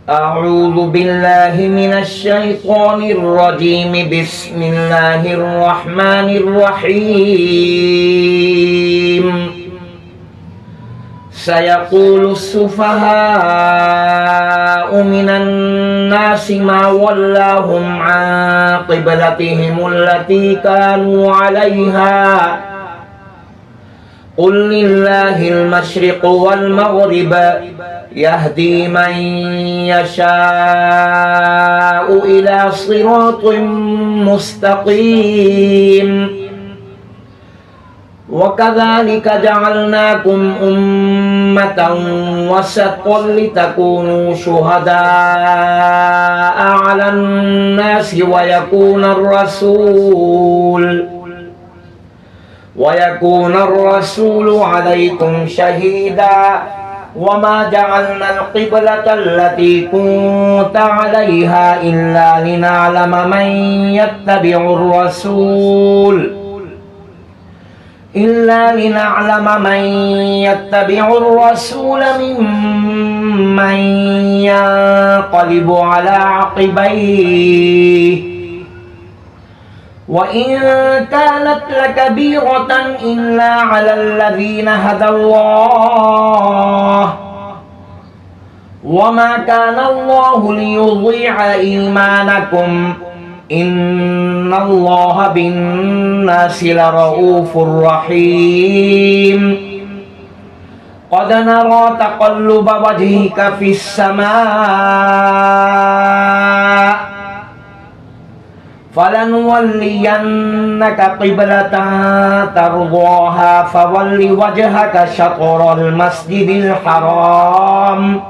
أعوذ بالله من الشيطان الرجيم. بسم الله الرحمن الرحيم. سيقول السفهاء من الناس ما ولاهم عن قبلتهم التي كانوا عليها قل لله المشرق والمغرب يهدي من يشاء إلى صراط مستقيم. وكذلك جعلناكم أمة وسطا لتكونوا شهداء على الناس ويكون الرسول عليكم شهيدا. وما جعلنا القبلة التي كنت عليها إلا لنعلم من يتبع الرسول ممن ينقلب على عقبيه. وإن كانت لكبيرة إلا على الذين هدى الله وما كان الله ليضيع إيمانكم إن الله بالناس لرؤوف رحيم. قد نرى تقلب وجهك في السماء فلنولينك قبلة ترضاها فول وجهك شطر المسجد الحرام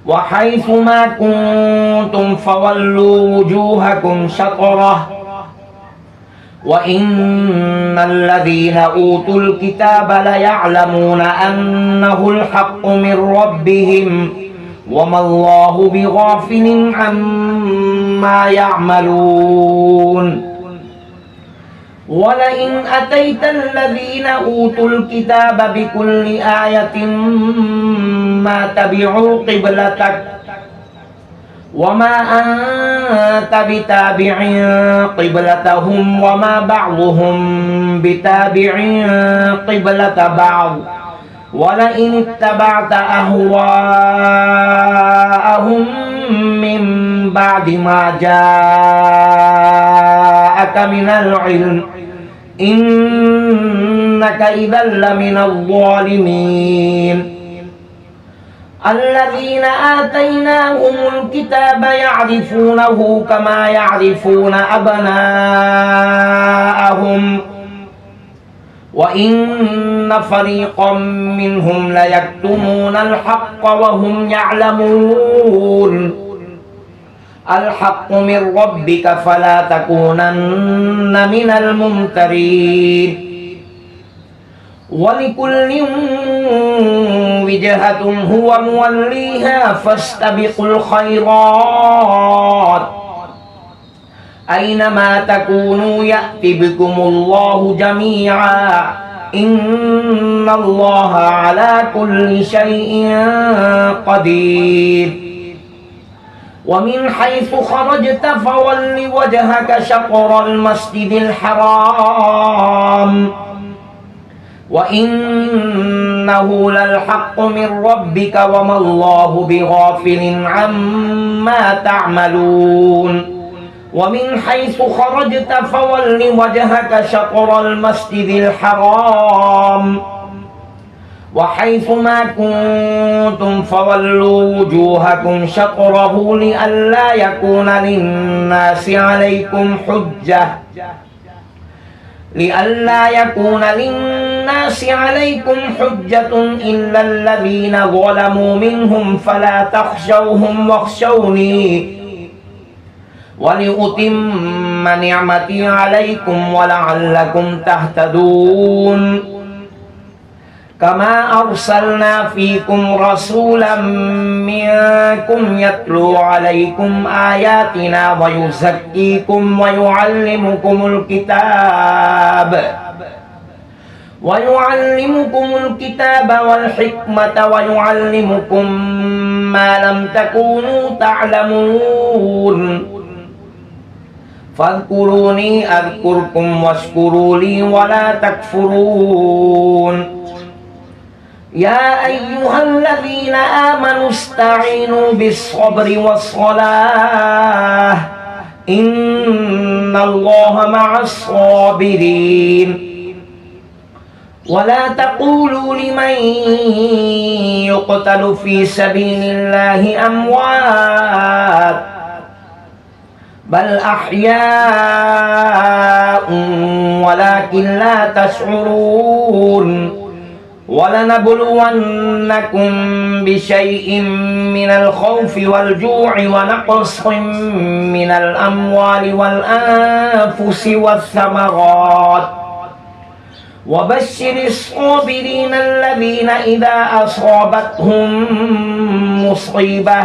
وحيث ما كنتم فولوا وجوهكم شطره وإن الذين أوتوا الكتاب ليعلمون أنه الحق من ربهم وما الله بغافل عما يعملون. ولئن أتيت الذين أوتوا الكتاب بكل آية ما تبعوا قبلتك وما أنت بتابع قبلتهم وما بعضهم بتابع قبلة بعض ولئن اتبعت أهواءهم من بعد ما جاءك من العلم إنك إذا لمن الظالمين. الذين آتيناهم الكتاب يعرفونه كما يعرفون أبناءهم وإن فريقا منهم ليكتمون الحق وهم يعلمون. الحق من ربك فلا تكونن من الممترين. ولكل وجهة هو موليها فاستبقوا الخيرات أينما تكونوا يأتي بكم الله جميعا إن الله على كل شيء قدير. ومن حيث خرجت فول وجهك شطر المسجد الحرام وإنه للحق من ربك وما الله بغافل عما تعملون. ومن حيث خرجت فول وجهك شطر المسجد الحرام وحيث ما كنتم فولوا وجوهكم شطره لئلا يكون للناس عليكم حجة إلا الذين ظلموا منهم فلا تخشوهم واخشوني ولأتم نعمتي عليكم ولعلكم تهتدون. كما أرسلنا فيكم رسولا منكم يتلو عليكم آياتنا ويزكيكم ويعلمكم الكتاب والحكمة ويعلمكم ما لم تكونوا تعلمون فاذكروني أذكركم واشكروا لي ولا تكفرون يا أيها الذين آمنوا استعينوا بالصبر والصلاة إن الله مع الصابرين ولا تقولوا لمن يقتل في سبيل الله أموات بل أحياء ولكن لا تشعرون ولنبلونكم بشيء من الخوف والجوع ونقص من الأموال والأنفس والثمرات وبشر الصابرين الذين إذا أصابتهم مصيبة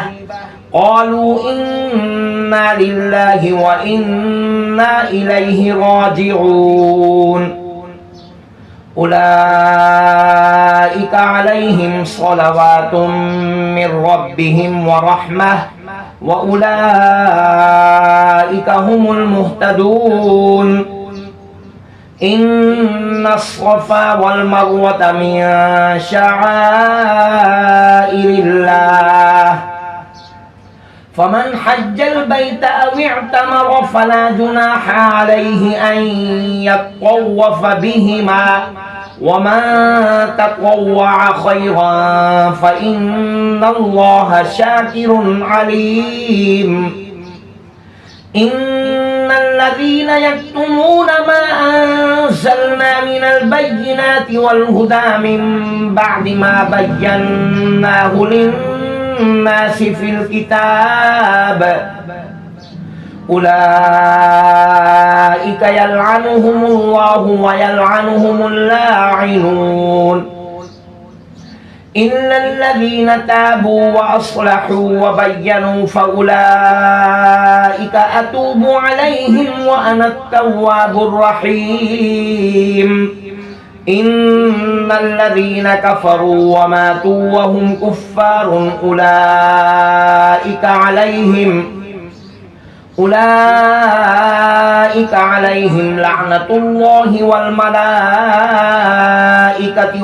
قالوا إنا لله وإنا إليه راجعون أولئك عليهم صلوات من ربهم ورحمة وأولئك هم المهتدون إن الصفا والمروة من شعائر الله فمن حج البيت أو اعتمر فلا جناح عليه أن يطوف بهما ومن تطوع خيرا فإن الله شاكر عليم إن الذين يكتمون ما أنزلنا من البينات والهدى من بعد ما بيناه للناس في الكتاب أولئك يلعنهم الله ويلعنهم اللاعنون إلا الذين تابوا وأصلحوا وبينوا فأولئك أتوب عليهم وأنا التواب الرحيم إن الذين كفروا وماتوا وهم كفار أولئك عليهم لعنة الله والملائكة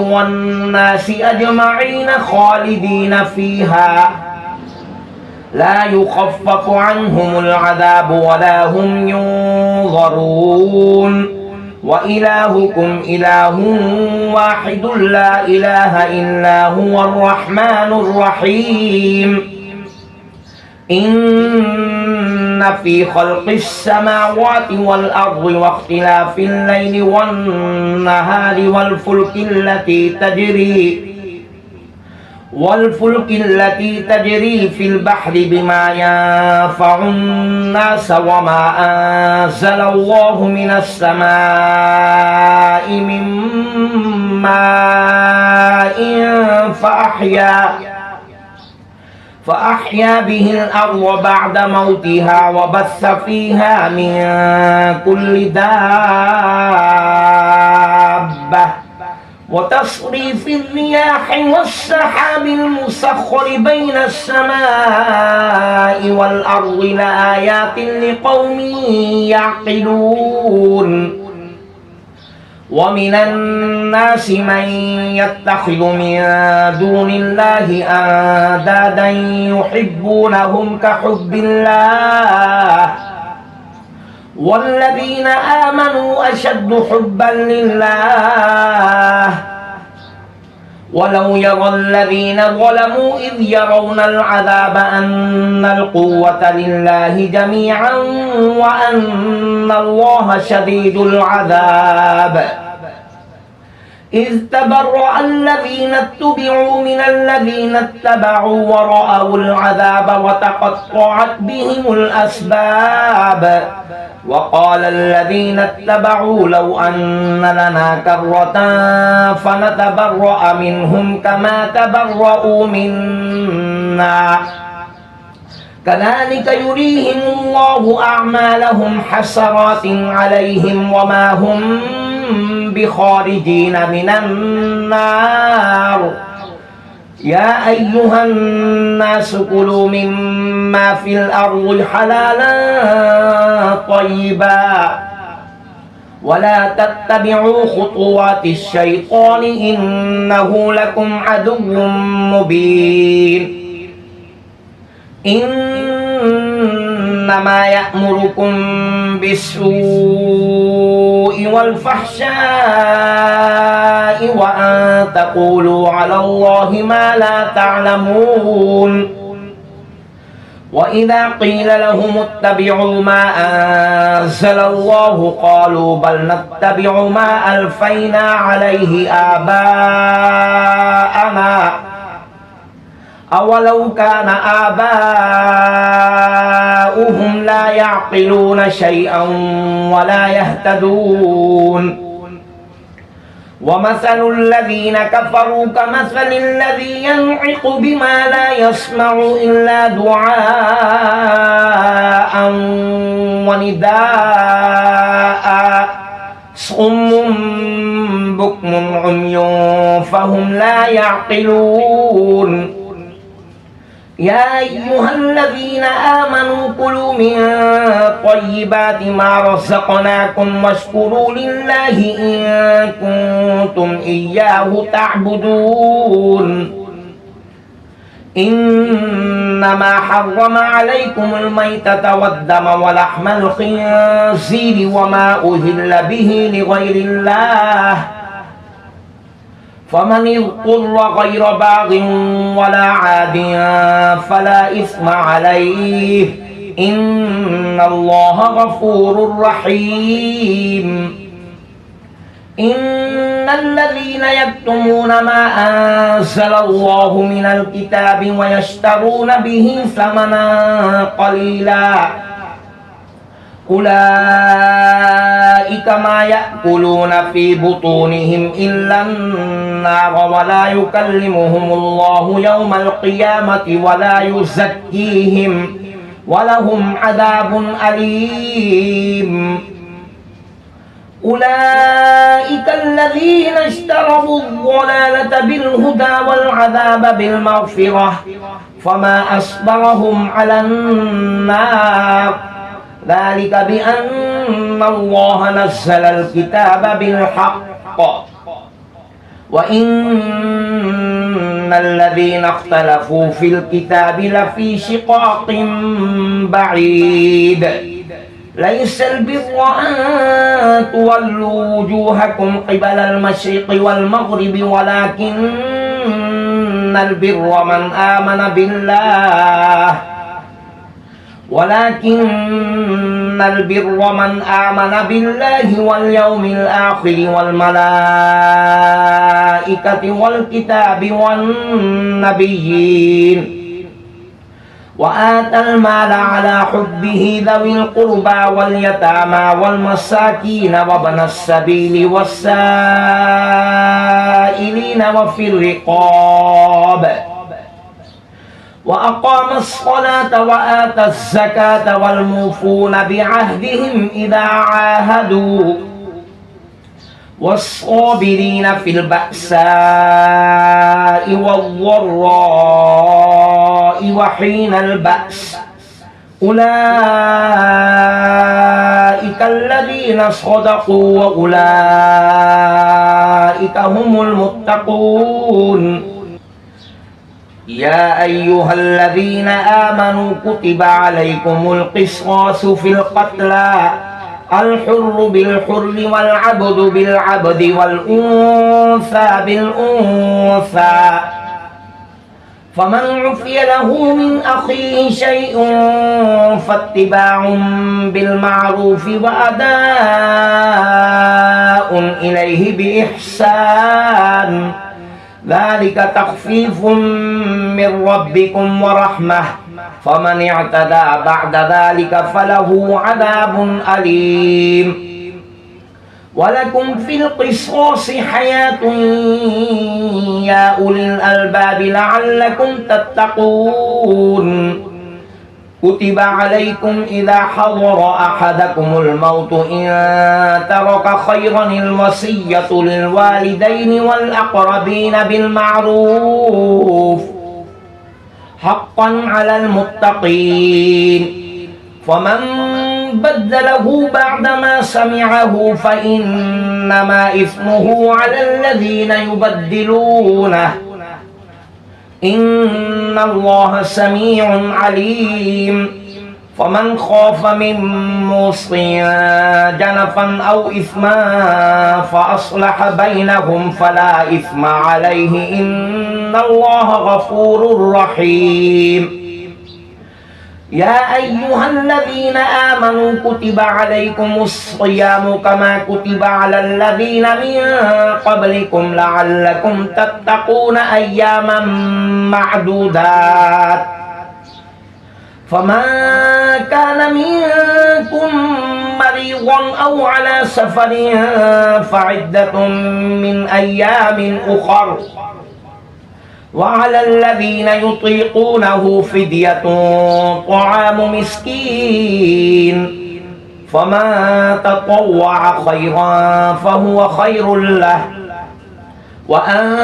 والناس أجمعين خالدين فيها لا يخفف عنهم العذاب ولا هم ينظرون وإلهكم إله واحد لا إله إلا هو الرحمن الرحيم إن في خلق السماوات والأرض واختلاف الليل والنهار والفلك التي تجري في البحر بما ينفع الناس وما أنزل الله من السماء من ماء فأحيا به الأرض بعد موتها وبث فيها من كل دابة وتصريف الرياح والسحاب المسخر بين السماء والأرض لآيات لقوم يعقلون ومن الناس من يتخذ من دون الله أندادا يحبونهم كحب الله والذين آمنوا أشد حبا لله ولو يرى الذين ظلموا إذ يرون العذاب أن القوة لله جميعا وأن الله شديد العذاب إذ تبرأ الذين اتبعوا من الذين اتبعوا ورأوا العذاب وتقطعت بهم الأسباب وقال الذين اتبعوا لو أن لنا كرة فنتبرأ منهم كما تبرأوا منا كذلك يريهم الله أعمالهم حسرات عليهم وما هم بخارجين من النار يا أيها الناس كلوا مما في الأرض حلالا طيبا ولا تتبعوا خطوات الشيطان إنه لكم عدو مبين إنما يأمركم بالسوء والفحشاء وأن تقولوا على الله ما لا تعلمون وإذا قيل لهم اتبعوا ما أنزل الله قالوا بل نتبع ما ألفينا عليه آباءنا أولو كان آباؤهم لا يعقلون شيئا ولا يهتدون ومثل الذين كفروا كمثل الذي ينعق بما لا يسمع إلا دعاء ونداء صم بكم عمي فهم لا يعقلون يا أيها الذين آمنوا كلوا من طيبات ما رزقناكم واشكروا لله إن كنتم إياه تعبدون إنما حرم عليكم الميتة والدم ولحم الخنزير وما أهل به لغير الله فمن اضطر غير باغ ولا عاد فلا إثم عليه إن الله غفور رحيم إن الذين يكتمون ما أنزل الله من الكتاب ويشترون به ثمنا قليلا أولئك ما يأكلون في بطونهم إلا النار ولا يكلمهم الله يوم القيامة ولا يزكيهم ولهم عذاب أليم أولئك الذين اشتروا الضلالة بالهدى والعذاب بالمغفرة فما أصبرهم على النار ذلك بأن الله نزل الكتاب بالحق وإن الذين اختلفوا في الكتاب لفي شقاق بعيد ليس البر أن تولوا وجوهكم قبل المشرق والمغرب ولكن البر من آمن بالله واليوم الآخر والملائكة والكتاب والنبيين وآتى المال على حبه ذوي القربى واليتامى والمساكين وابن السبيل والسائلين وفي الرقاب وأقام الصلاة وآتى الزكاة والموفون بعهدهم إذا عاهدوا والصابرين في البأساء والضراء وحين البأس أولئك الذين صدقوا وأولئك هم المتقون يا أيها الذين آمنوا كتب عليكم القصاص في القتلى الحر بالحر والعبد بالعبد والأنثى بالأنثى فمن عفي له من أخيه شيء فاتباع بالمعروف وأداء إليه بإحسان ذلك تخفيف من ربكم ورحمة فمن اعتدى بعد ذلك فله عذاب أليم ولكم في القصاص حياة يا أولي الألباب لعلكم تتقون كتب عليكم إذا حضر أحدكم الموت إن ترك خيرا الوصية للوالدين والأقربين بالمعروف حقا على المتقين فمن بدله بعدما سمعه فإنما إثمه على الذين يبدلونه إن الله سميع عليم فمن خاف من موص جنفا أو إثما فأصلح بينهم فلا إثم عليه إن الله غفور رحيم يا أيها الذين آمنوا كتب عليكم الصيام كما كتب على الذين من قبلكم لعلكم تتقون أياما معدودات فمن كان منكم مريضا أو على سفر فعدة من أيام أخر وعلى الذين يطيقونه فدية طعام مسكين فمن تطوع خيرا فهو خير له وأن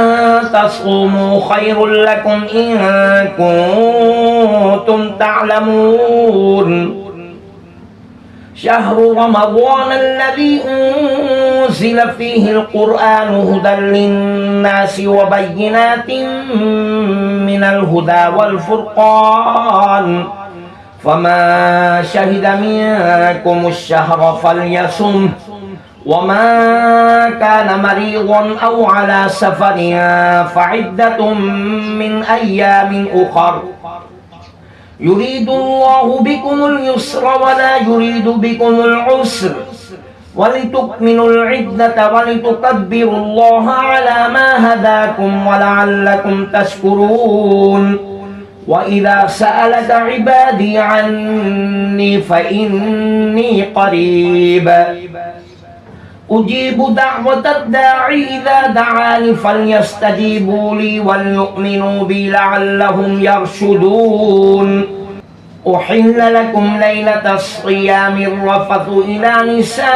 تصوموا خير لكم إن كنتم تعلمون شهر رمضان الذي أنزل فيه القرآن هدى للناس وبينات من الهدى والفرقان فما شهد منكم الشهر فليصمه وما كان مريضا أو على سفر فعدة من أيام أخر يريد الله بكم اليسر ولا يريد بكم العسر ولتكملوا العدة ولتكبروا الله على ما هداكم ولعلكم تشكرون وإذا سألك عبادي عني فإني قريب أجيب دعوة الداعي إذا دعاني فليستجيبوا لي وليؤمنوا بي لعلهم يرشدون أحل لكم ليلة الصيام الرفث إلى نسائكم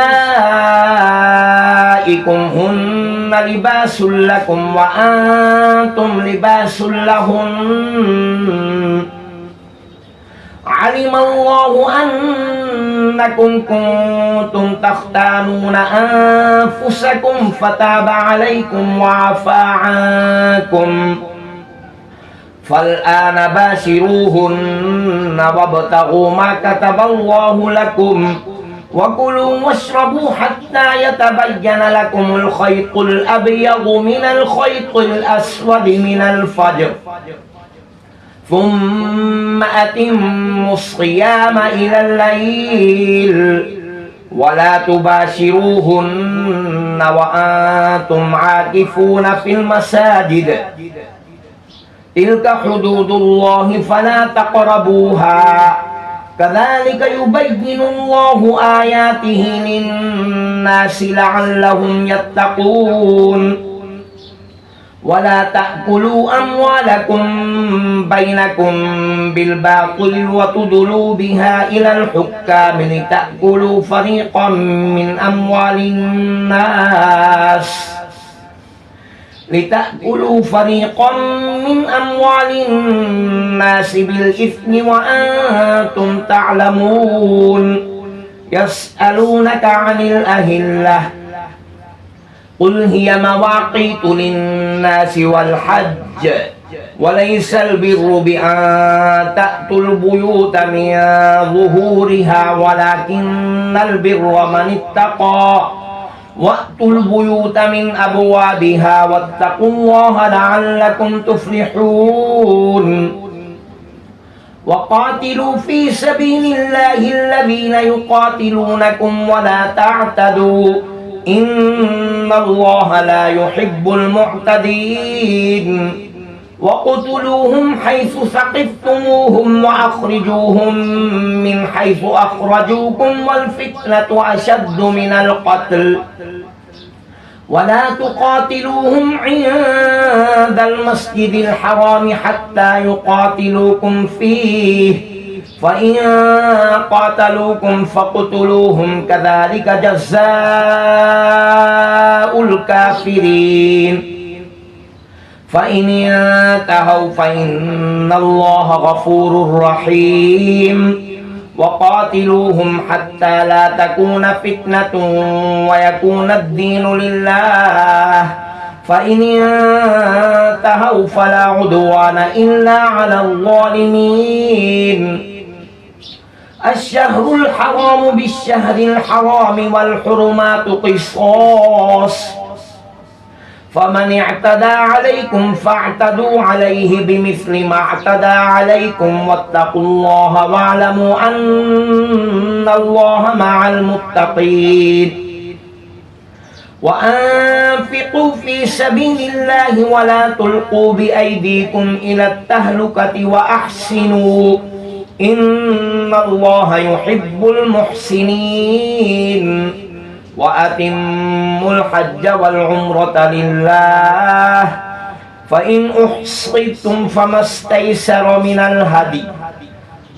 هن لباس لكم وأنتم لباس لهن علم الله أنكم كنتم تختانون أنفسكم فتاب عليكم وعفى عنكم فالآن باشروهن وابتغوا ما كتب الله لكم وكلوا واشربوا حتى يتبين لكم الخيط الأبيض من الخيط الأسود من الفجر ثم أتموا الصيام إلى الليل ولا تباشروهن وأنتم عاكفون في المساجد تلك حدود الله فلا تقربوها كذلك يبين الله آياته للناس لعلهم يتقون ولا تأكلوا أموالكم بينكم بالباطل وتدلوا بها إلى الحكام لتأكلوا فريقا من أموال الناس بالإثم وأنتم تعلمون يسألونك عن الأهلة قل هي مواقيت للناس والحج وليس البر بأن تأتوا البيوت من ظهورها ولكن البر من اتقى وأتوا البيوت من أبوابها واتقوا الله لعلكم تفلحون وقاتلوا في سبيل الله الذين يقاتلونكم ولا تعتدوا إن الله لا يحب المعتدين وقتلوهم حيث ثقفتموهم وأخرجوهم من حيث أخرجوكم والفتنة أشد من القتل ولا تقاتلوهم عند المسجد الحرام حتى يقاتلوكم فيه فإن قاتلوكم فاقتلوهم كذلك جزاء الكافرين فإن انتهوا فإن الله غفور رحيم وقاتلوهم حتى لا تكون فتنة ويكون الدين لله فإن انتهوا فلا عدوان إلا على الظالمين الشهر الحرام بالشهر الحرام والحرمات قصاص فمن اعتدى عليكم فاعتدوا عليه بمثل ما اعتدى عليكم واتقوا الله واعلموا أن الله مع المتقين وأنفقوا في سبيل الله ولا تلقوا بأيديكم إلى التهلكة وأحسنوا إن الله يحب المحسنين وأتموا الحج والعمرة لله فإن أحصرتم فما استيسر من الهدي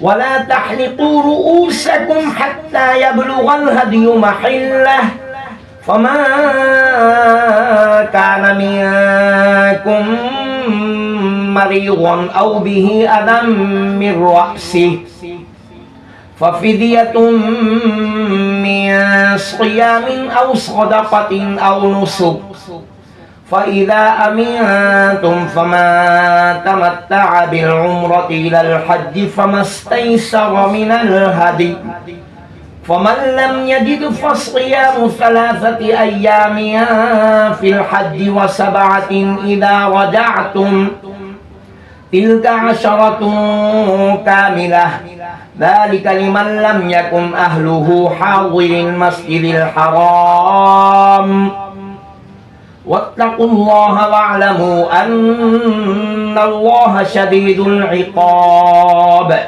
ولا تحلقوا رؤوسكم حتى يبلغ الهدي محله فمن كان منكم مريضا أو به أذى من رأسه ففدية من صيام أو صدقة أو نسك فإذا أمنتم فمن تمتع بالعمرة إلى الحج فما استيسر من الهدي فمن لم يجد فصيام 3 أيام في الحج و7 إذا رجعتم تلك 10 كاملة ذلك لمن لم يكن أهله حاضر المسجد الحرام واتقوا الله واعلموا أن الله شديد العقاب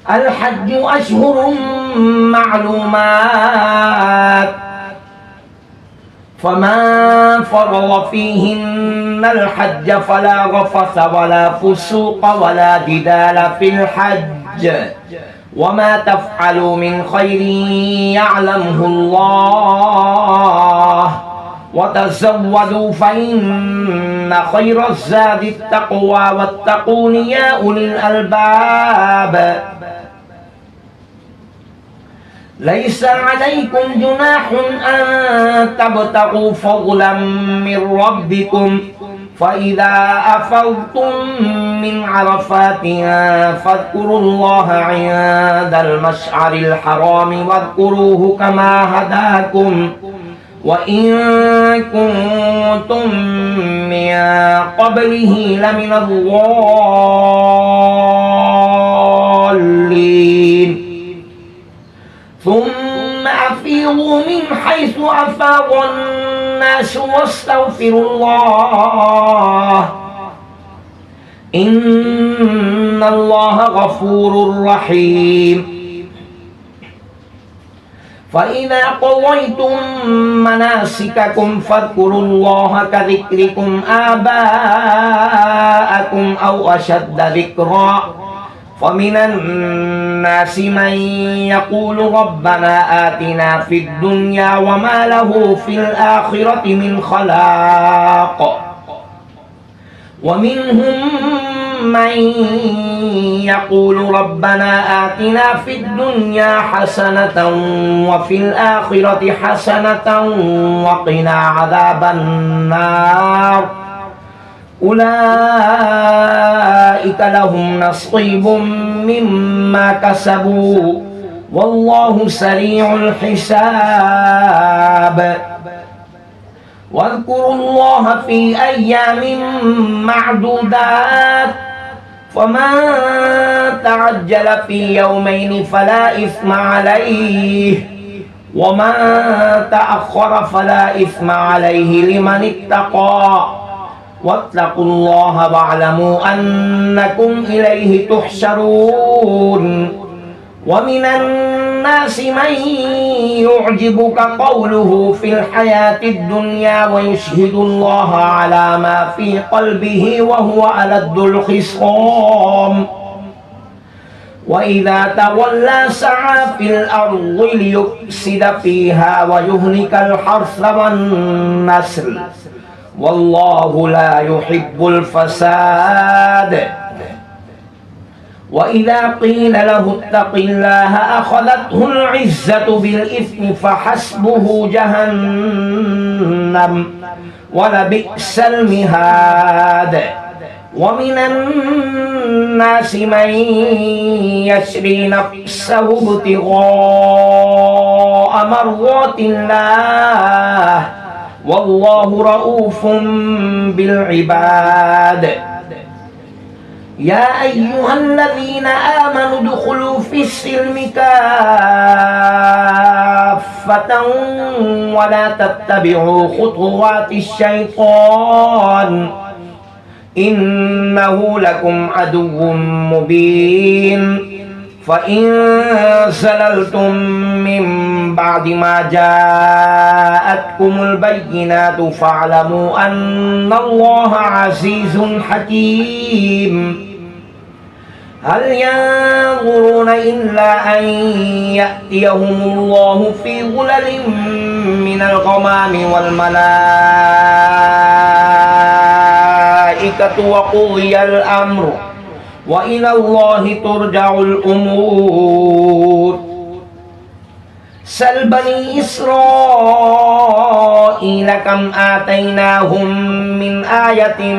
الحج أشهر معلومات فمن فرض فيهن الحج فلا رفث ولا فسوق ولا جدال في الحج وما تفعلوا من خير يعلمه الله وتزودوا فإن خير الزاد التقوى واتقون يا أولي الألباب ليس عليكم جناح أن تبتغوا فضلا من ربكم فإذا أفضتم من عرفات فاذكروا الله عند المشعر الحرام واذكروه كما هداكم وإن كنتم من قبله لمن الضالين ثم أفيضوا من حيث أفاض الناس واستغفروا الله إن الله غفور رحيم فإذا قضيتم مناسككم فاذكروا الله كذكركم آباءكم أو أشد ذكرا فمن الناس من يقول ربنا آتنا في الدنيا وما له في الآخرة من خلاق ومنهم من يقول ربنا آتنا في الدنيا حسنة وفي الآخرة حسنة وقنا عذاب النار أولئك لهم نصيب مما كسبوا والله سريع الحساب واذكروا الله في أيام معدودات فمن تعجل في يومين فلا إثم عليه ومن تأخر فلا إثم عليه لمن اتقى واتقوا الله واعلموا أنكم إليه تحشرون ومن الناس من يعجبك قوله في الحياة الدنيا ويشهد الله على ما في قلبه وهو ألد الخصام وإذا تولى سعى في الأرض ليفسد فيها ويهلك الحرث والنسل والله لا يحب الفساد. وإذا قيل له اتق الله أخذته العزة بالإثم فحسبه جهنم ولبئس المهاد. ومن الناس من يشري نفسه ابتغاء مرضات الله والله رؤوف بالعباد. يا أيها الذين آمنوا ادخلوا في السلم كافة ولا تتبعوا خطوات الشيطان إنه لكم عدو مبين. فإن زللتم من بعد ما جاءتكم البينات فاعلموا أن الله عزيز حكيم. هل ينظرون إلا أن يأتيهم الله في ظلل من الغمام والملائكة وقضي الأمر وإلى الله ترجع الأمور. سل بني إسرائيل كم آتيناهم من آية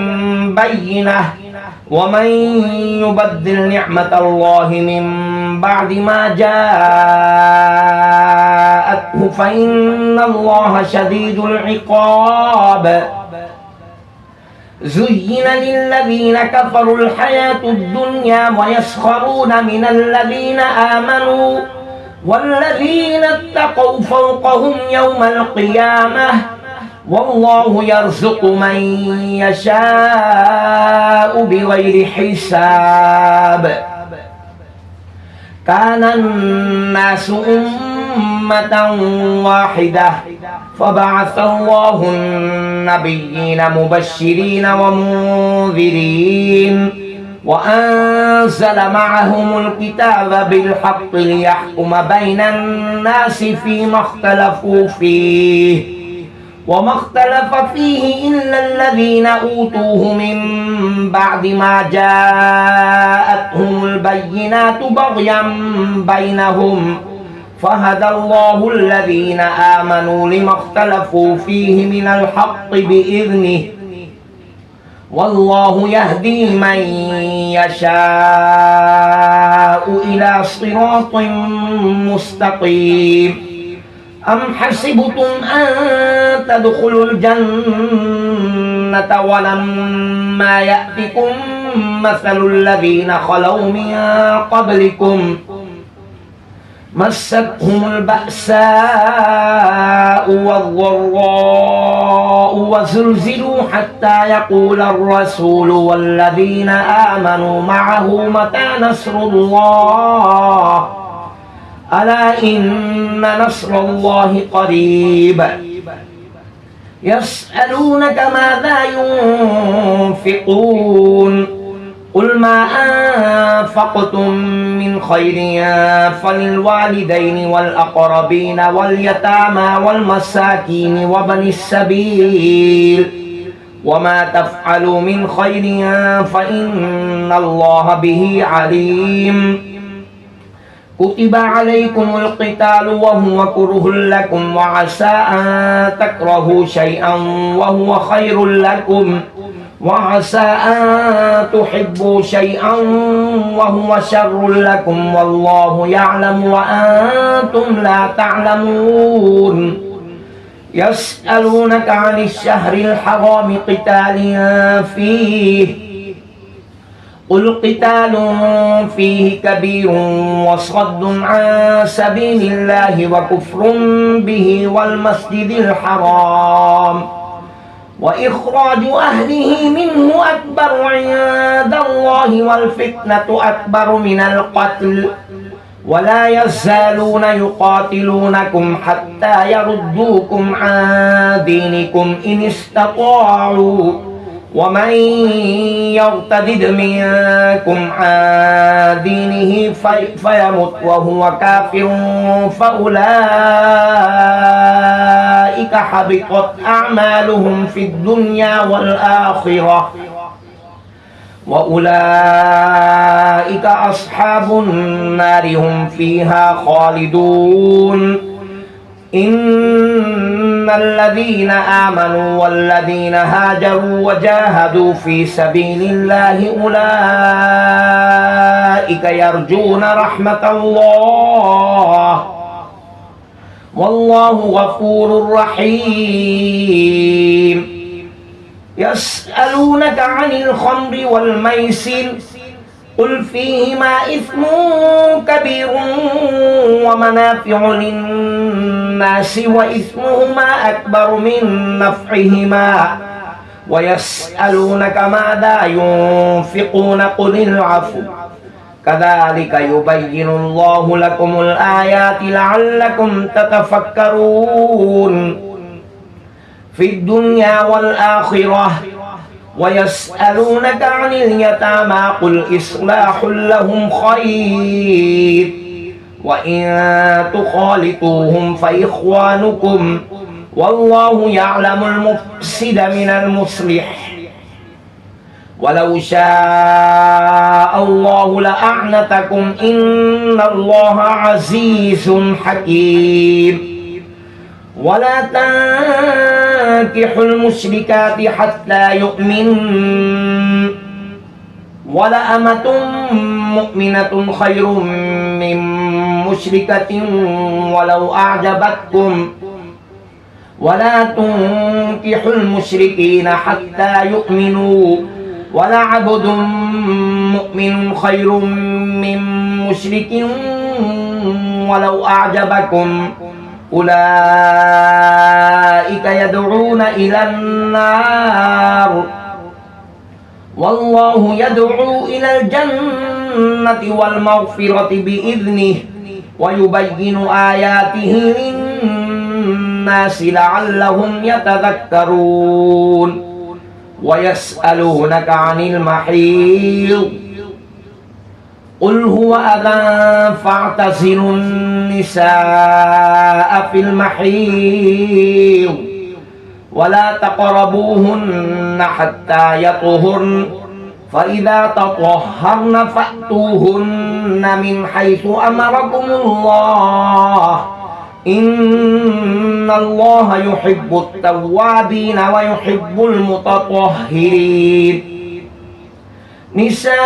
بينة ومن يبدل نعمة الله من بعد ما جاءته فإن الله شديد العقاب. زين للذين كفروا الحياة الدنيا ويسخرون من الذين آمنوا والذين اتقوا فوقهم يوم القيامة والله يرزق من يشاء بغير حساب. كان الناس أمة واحدة فبعث الله النبيين مبشرين ومنذرين وأنزل معهم الكتاب بالحق ليحكم بين الناس فيما اختلفوا فيه وما اختلف فيه إلا الذين أوتوه من بعد ما جاءتهم البينات بغيا بينهم فهدى الله الذين آمنوا لما اختلفوا فيه من الحق بإذنه والله يهدي من يشاء إلى صراط مستقيم. أم حسبتم أن تدخلوا الجنة ولما يأتكم مثل الذين خلوا من قبلكم مستهم البأساء والضراء وزلزلوا حتى يقول الرسول والذين آمنوا معه متى نصر الله ألا إن نصر الله قريب. يسألونك ماذا ينفقون قل ما أنفقتم من خير فللوالدين والأقربين واليتامى والمساكين وابن السبيل وما تفعلوا من خير فإن الله به عليم. كتب عليكم القتال وهو كره لكم وعسى أن تكرهوا شيئا وهو خير لكم وعسى أن تحبوا شيئا وهو شر لكم والله يعلم وأنتم لا تعلمون. يسألونك عن الشهر الحرام قتال فيه قل قتال فيه كبير وصد عن سبيل الله وكفر به والمسجد الحرام وإخراج أهله منه أكبر عند الله والفتنة أكبر من القتل ولا يزالون يقاتلونكم حتى يردوكم عن دينكم إن استطاعوا ومن يرتد منكم عن دينه فيمت وهو كافر فأولئك حبطت أعمالهم في الدنيا والآخرة وأولئك أصحاب النار هم فيها خالدون إن الذين آمنوا والذين هاجروا وجاهدوا في سبيل الله أولئك يرجون رحمة الله والله غفور رحيم يسألونك عن الخمر والميسر قل فيهما إثم كبير ومنافع للناس وإثمهما أكبر من نفعهما ويسألونك ماذا ينفقون قل العفو كذلك يبين الله لكم الآيات لعلكم تتفكرون في الدنيا والآخرة ويسألونك عن اليتامى قل إصلاح لهم خير وإن تخالطوهم فإخوانكم والله يعلم المفسد من المصلح ولو شاء الله لأعنتكم إن الله عزيز حكيم ولا تنكحوا المشركات حتى يؤمنن ولأمة مؤمنة خير من مشركة ولو أعجبتكم ولا تنكحوا المشركين حتى يؤمنوا ولعبد مؤمن خير من مشرك ولو أعجبكم أولئك يدعون إلى النار والله يدعو إلى الجنة والمغفرة بإذنه ويبين آياته للناس لعلهم يتذكرون ويسألونك عن المحيض قل هو أذى فاعتزلوا النساء في المحيض ولا تقربوهن حتى يطهرن فإذا تطهرن فأتوهن من حيث أمركم الله إن الله يحب التوابين ويحب المتطهرين نساؤكم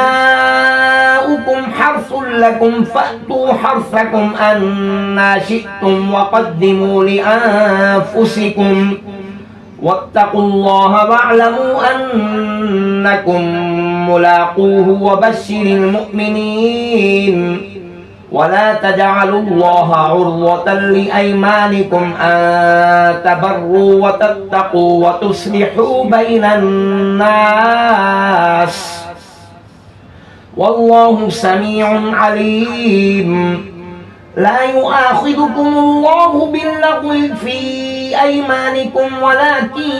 حرث لكم فأتوا حرثكم أنى شئتم وقدموا لأنفسكم واتقوا الله واعلموا أنكم ملاقوه وبشر المؤمنين ولا تجعلوا الله عرضة لأيمانكم أن تبروا وتتقوا وتصلحوا بين الناس والله سميع عليم لا يؤاخذكم الله باللغو في أيمانكم ولكن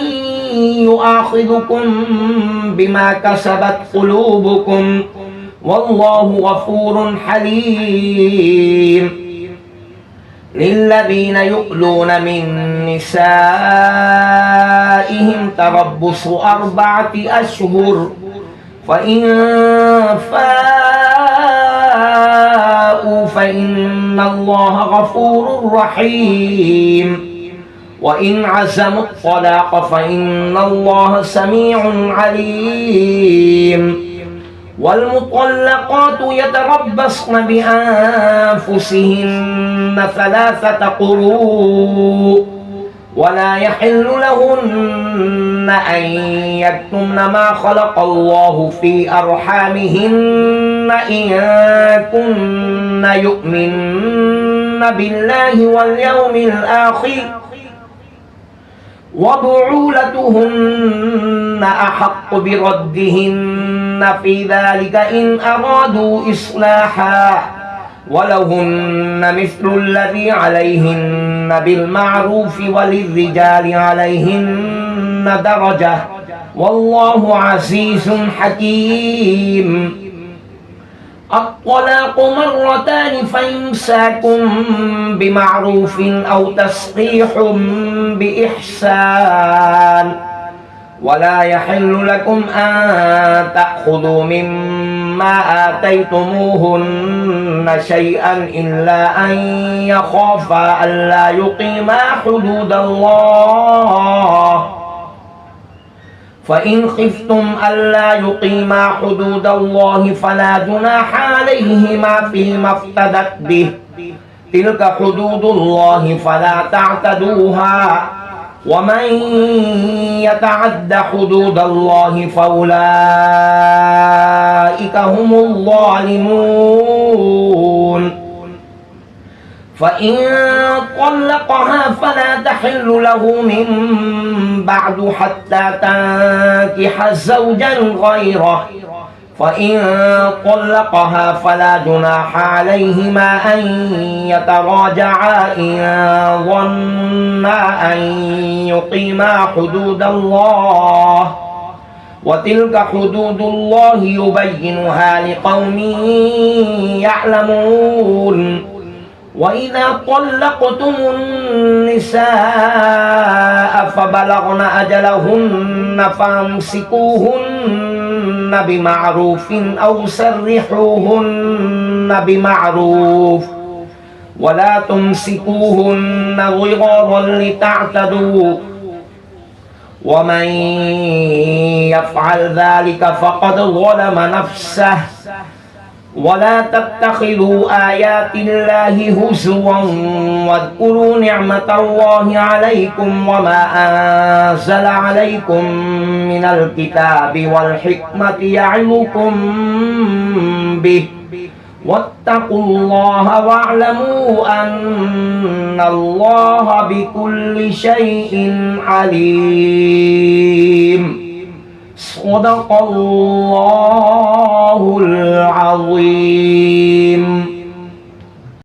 يؤاخذكم بما كسبت قلوبكم والله غفور حليم للذين يؤلون من نسائهم تربص 4 أشهر فإن فاءوا فإن الله غفور رحيم وإن عزموا الطلاق فإن الله سميع عليم والمطلقات يتربصن بأنفسهن 3 قروء ولا يحل لهن أن يكتمن ما خلق الله في أرحامهن إن كن يؤمن بالله واليوم الآخر وبعولتهن أحق بردهن في ذلك إن أرادوا إصلاحا ولهن مثل الذي عليهن بالمعروف وللرجال عليهن درجة والله عزيز حكيم. الطلاق مرتان فإمساك بمعروف أو تسريح بإحسان ولا يحل لكم أن تأخذوا مما آتيتموهن شيئا إلا أن يخافا ألا يقيما حدود الله فإن خفتم ألا يقيما حدود الله فلا جناح عليهما فيما افتدت به تلك حدود الله فلا تعتدوها ومن يتعد حدود الله فأولئك هم الظالمون. فإن طلقها فلا تحل له من بعد حتى تنكح زوجا غيره فإن طلقها فلا جناح عليهما أن يتراجعا إن ظنا أن يقيما حدود الله وتلك حدود الله يبينها لقوم يعلمون. وإذا طلقتم النساء فبلغن أجلهن فامسكوهن بمعروف أو سرحوهن بمعروف ولا تمسكوهن ضرارا لتعتدوا ومن يفعل ذلك فقد ظلم نفسه ولا تتخذوا آيات الله هزوا واذكروا نعمة الله عليكم وما أنزل عليكم من الكتاب والحكمة يعظكم به واتقوا الله واعلموا أن الله بكل شيء عليم. صدق الله العظيم.